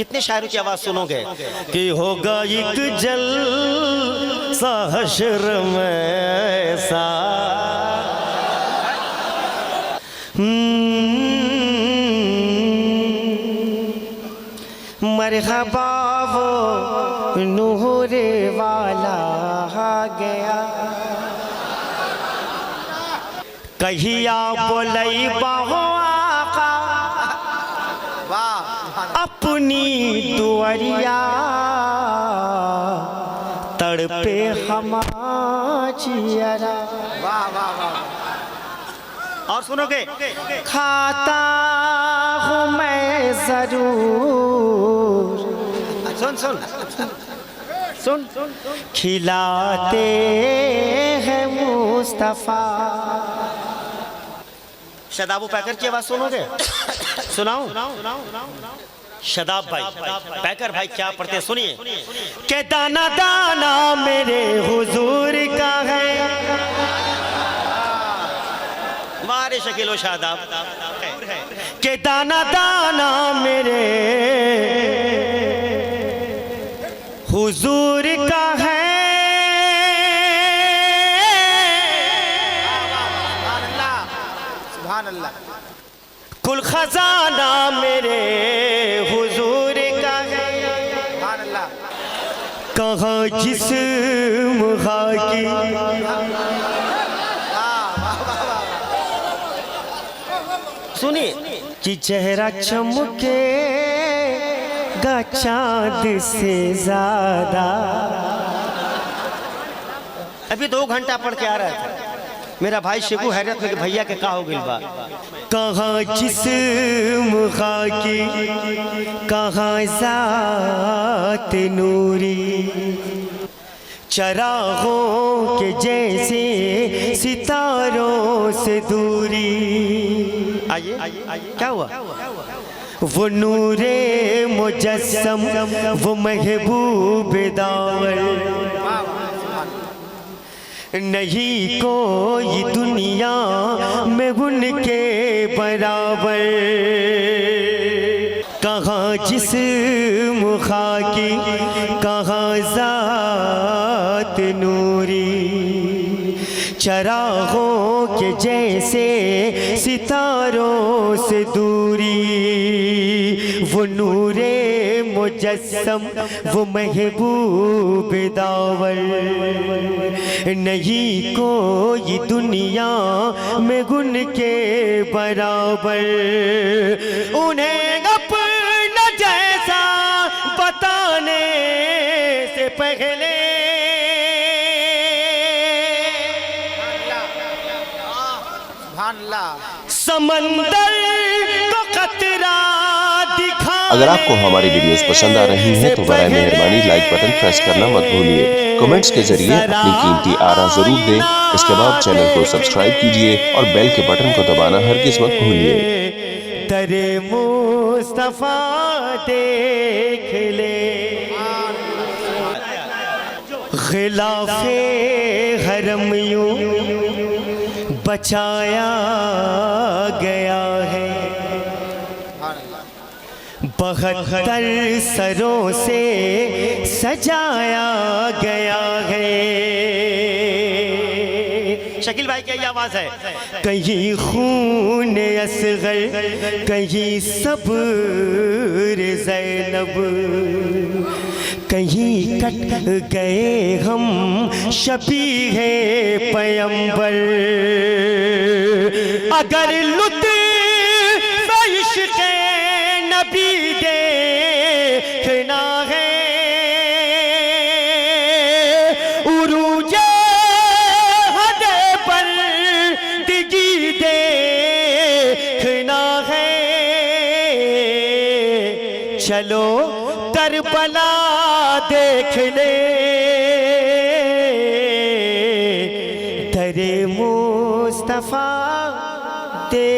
कितने शायरों की आवाज सुनोगे कि होगा एक जल सा हश्र में ऐसा, मरहबा वो नूर वाला आ गया, कहिया बोलई बाहो आका अपनी दुआरिया, तड़पे हमारा। वाह वाह वाह। और सुनोगे, खाता हूँ मैं जरूर, सुन सुन सुन, खिलाते हैं मुस्तफा। शदाब पैकर की आवाज सुनोगे? सुनाऊं? शदाब भाई पैकर भाई क्या पढ़ते हैं, सुनिए। के दाना दाना मेरे हुजूर का है, मारे शकीलो शादाब, के दाना दाना मेरे हुजूर का है, कुल खजाना मेरे हुजूर का है, कहाँ जिस्म खाकी, सुनिए, कि चेहरा चमके गा चाँद से ज्यादा। अभी 2 घंटा पढ़ के आ रहा था मेरा भाई शेखू हैरत में कि भैया के का हो गइल बा। कहाँ जिस्म खाकी, कहाँ जात नूरी, चरागों के जैसे सितारों से दूरी। आइए क्या हुआ? वो नूरे मुजस्सम, वो महबूब दावल, नहीं कोई दुनिया में उनके बराबर। कहाँ जिस्म खाकी, कहाँ जात नूरी, चरागों के जैसे सितारों से दूरी। वो नूरे मुजस्सम, वो महबूब दावल, नहीं कोई दुनिया में उनके बराबर। उन्हें अपना जैसा बताने से पहले समंदर को कतरा दिखा। अगर आपको हमारी वीडियोस पसंद आ रही हैं तो बराए मेहरबानी लाइक बटन प्रेस करना मत भूलिए। कमेंट्स के जरिए अपनी कीमती आरा जरूर दें। इसके बाद चैनल को सब्सक्राइब कीजिए और बेल के बटन को दबाना हरगिज़ मत भूलिए। दरे मुस्तफा देख ले, खिलाफे हरम यूं बचाया गया है, 72 सरों से सजाया गया है। शकील भाई क्या आवाज है? कहीं खून असगर, कहीं सब्र ज़ैनब, कहीं कट गए हम शबीहे पैगंबर। अगर लुत्फ़ इश्क़े नबी देखना है, उरूजे हदे पर दिगी देखना है। चलो करबला देख ले, दरे मुस्तफा दे